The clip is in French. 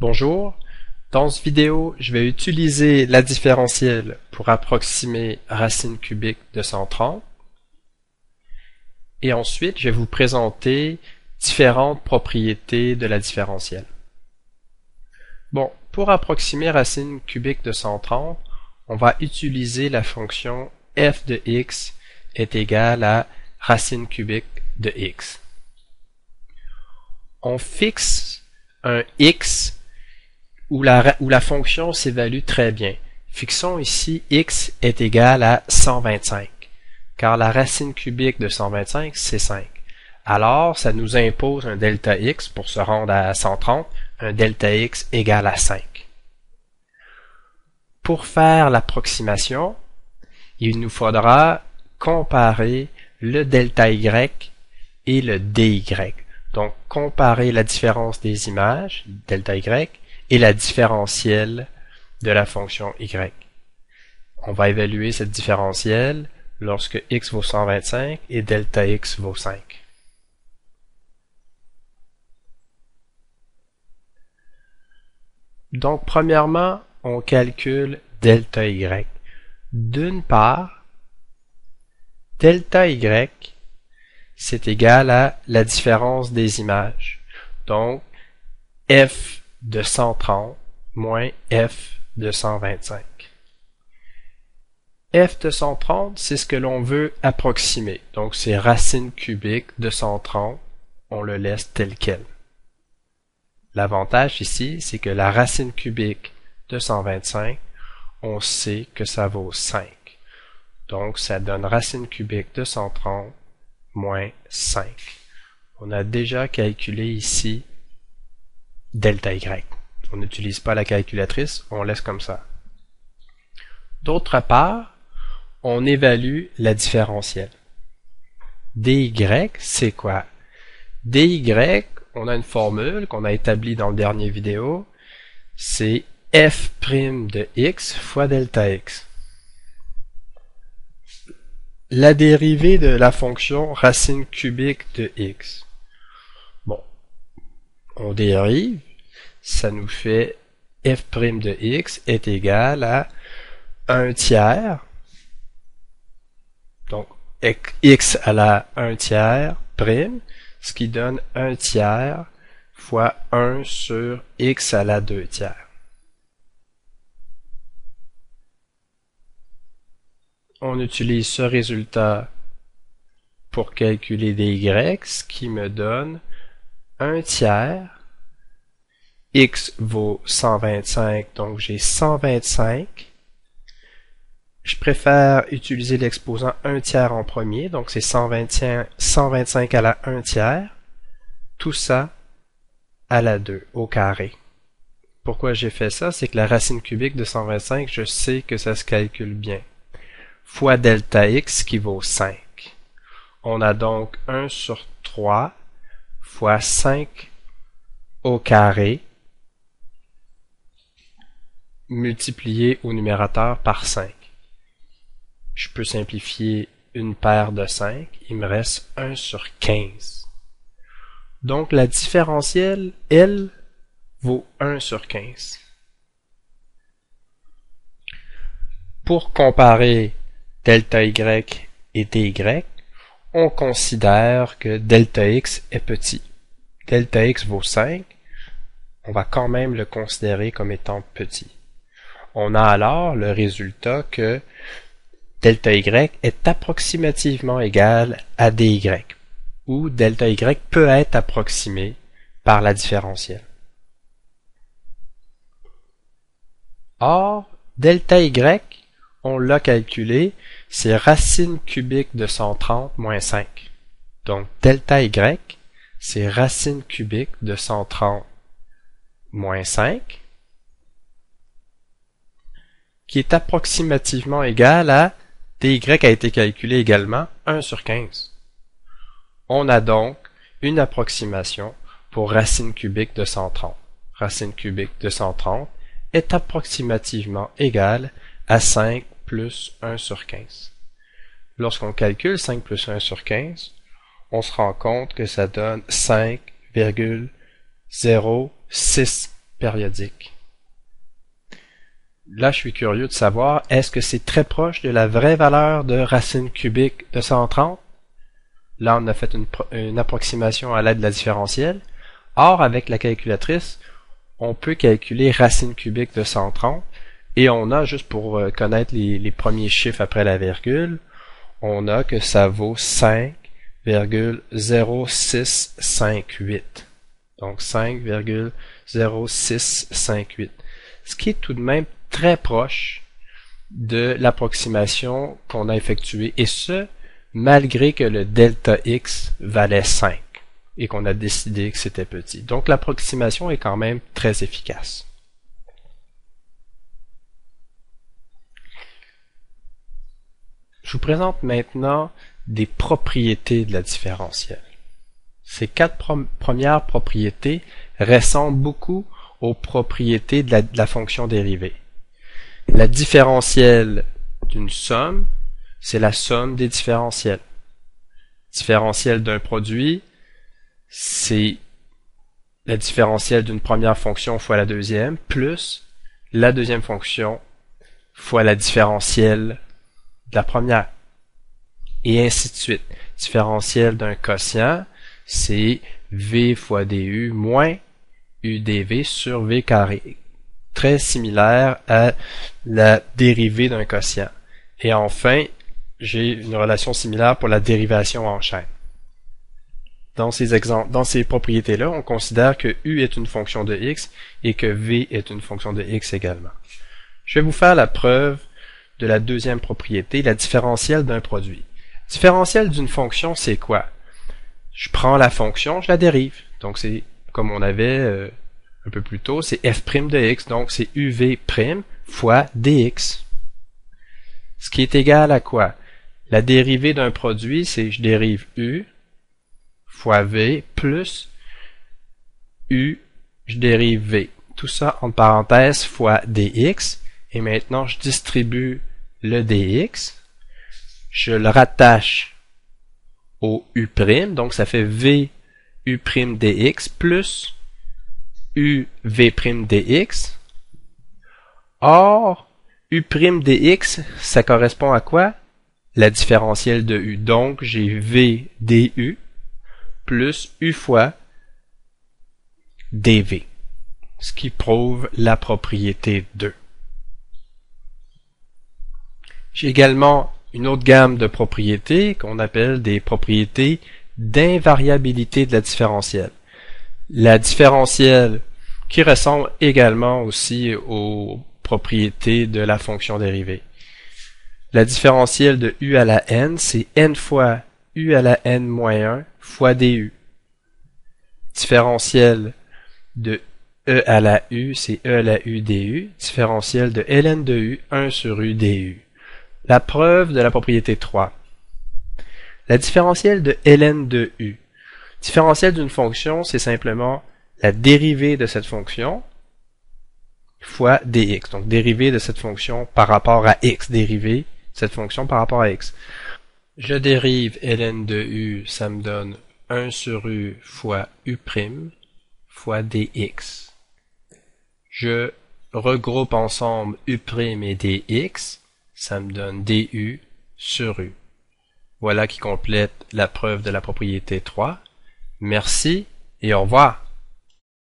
Bonjour, dans cette vidéo, je vais utiliser la différentielle pour approximer racine cubique de 130 et ensuite je vais vous présenter différentes propriétés de la différentielle. Bon, pour approximer racine cubique de 130, on va utiliser la fonction f de x est égale à racine cubique de x. On fixe un x où la fonction s'évalue très bien. Fixons ici x est égal à 125, car la racine cubique de 125, c'est 5. Alors, ça nous impose un delta x pour se rendre à 130, un delta x égal à 5. Pour faire l'approximation, il nous faudra comparer le delta y et le dy. Donc, comparer la différence des images, delta y, et la différentielle de la fonction y. On va évaluer cette différentielle lorsque x vaut 125 et delta x vaut 5. Donc, premièrement, on calcule delta y. D'une part, delta y, c'est égal à la différence des images. Donc, f de 130 moins f de 125. F de 130, c'est ce que l'on veut approximer. Donc, c'est racine cubique de 130. On le laisse tel quel. L'avantage ici, c'est que la racine cubique de 125, on sait que ça vaut 5. Donc, ça donne racine cubique de 130 moins 5. On a déjà calculé ici delta y. On n'utilise pas la calculatrice, on laisse comme ça. D'autre part, on évalue la différentielle. dy, c'est quoi? dy, on a une formule qu'on a établie dans le dernier vidéo, c'est f' de x fois delta x. La dérivée de la fonction racine cubique de x. Bon, on dérive, ça nous fait f' de x est égal à 1 tiers, donc x à la 1 tiers prime, ce qui donne 1 tiers fois 1 sur x à la 2 tiers. On utilise ce résultat pour calculer dy, ce qui me donne 1 tiers. X vaut 125, donc j'ai 125. Je préfère utiliser l'exposant 1 tiers en premier, donc c'est 125 à la 1 tiers. Tout ça à la 2, au carré. Pourquoi j'ai fait ça? C'est que la racine cubique de 125, je sais que ça se calcule bien. Fois delta x qui vaut 5. On a donc 1 sur 3 fois 5 au carré multiplié au numérateur par 5. Je peux simplifier une paire de 5, il me reste 1 sur 15. Donc la différentielle, elle, vaut 1 sur 15. Pour comparer delta y et dy, on considère que delta x est petit. Delta x vaut 5, on va quand même le considérer comme étant petit. On a alors le résultat que delta y est approximativement égal à dy, où delta y peut être approximé par la différentielle. Or, delta y, on l'a calculé, c'est racine cubique de 130 moins 5. Donc, delta y, c'est racine cubique de 130 moins 5, qui est approximativement égal à dy a été calculé également 1 sur 15. On a donc une approximation pour racine cubique de 130. Racine cubique de 130 est approximativement égale à 5 plus 1 sur 15. Lorsqu'on calcule 5 plus 1 sur 15, on se rend compte que ça donne 5,06 périodique. Là, je suis curieux de savoir, est-ce que c'est très proche de la vraie valeur de racine cubique de 130? Là, on a fait une approximation à l'aide de la différentielle. Or, avec la calculatrice, on peut calculer racine cubique de 130 et on a, juste pour connaître les premiers chiffres après la virgule, on a que ça vaut 5,0658. Donc 5,0658. Ce qui est tout de même très proche de l'approximation qu'on a effectuée, et ce, malgré que le delta x valait 5 et qu'on a décidé que c'était petit. Donc l'approximation est quand même très efficace. Je vous présente maintenant des propriétés de la différentielle. Ces quatre premières propriétés ressemblent beaucoup aux propriétés de la fonction dérivée. La différentielle d'une somme, c'est la somme des différentiels. Différentielle d'un produit, c'est la différentielle d'une première fonction fois la deuxième, plus la deuxième fonction fois la différentielle de la première. Et ainsi de suite. Différentielle d'un quotient, c'est V fois du moins U dV sur V carré. Très similaire à la dérivée d'un quotient. Et enfin, j'ai une relation similaire pour la dérivation en chaîne. Dans ces propriétés-là, on considère que U est une fonction de x et que V est une fonction de x également. Je vais vous faire la preuve de la deuxième propriété, la différentielle d'un produit. Différentielle d'une fonction, c'est quoi? Je prends la fonction, je la dérive. Donc c'est comme on avait un peu plus tôt, c'est f' de x, donc c'est uv' fois dx. Ce qui est égal à quoi? La dérivée d'un produit, c'est je dérive u fois v plus u, je dérive v. Tout ça entre parenthèses fois dx. Et maintenant, je distribue le dx. Je le rattache au u', donc ça fait v u' dx plus u v' dx. Or, u' dx, ça correspond à quoi? La différentielle de u. Donc, j'ai v du plus u fois dv, ce qui prouve la propriété 2. J'ai également une autre gamme de propriétés qu'on appelle des propriétés d'invariabilité de la différentielle. La différentielle qui ressemble également aussi aux propriétés de la fonction dérivée. La différentielle de u à la n, c'est n fois u à la n moins 1 fois du. Différentielle de e à la u, c'est e à la u du. Différentielle de ln de u, 1 sur u du. La preuve de la propriété 3. La différentielle de ln de u. Différentielle d'une fonction, c'est simplement la dérivée de cette fonction fois dx. Donc, dérivée de cette fonction par rapport à x. Dérivée de cette fonction par rapport à x. Je dérive ln de u, ça me donne 1 sur u fois u' fois dx. Je regroupe ensemble u' et dx. Ça me donne du sur u. Voilà qui complète la preuve de la propriété 3. Merci et au revoir.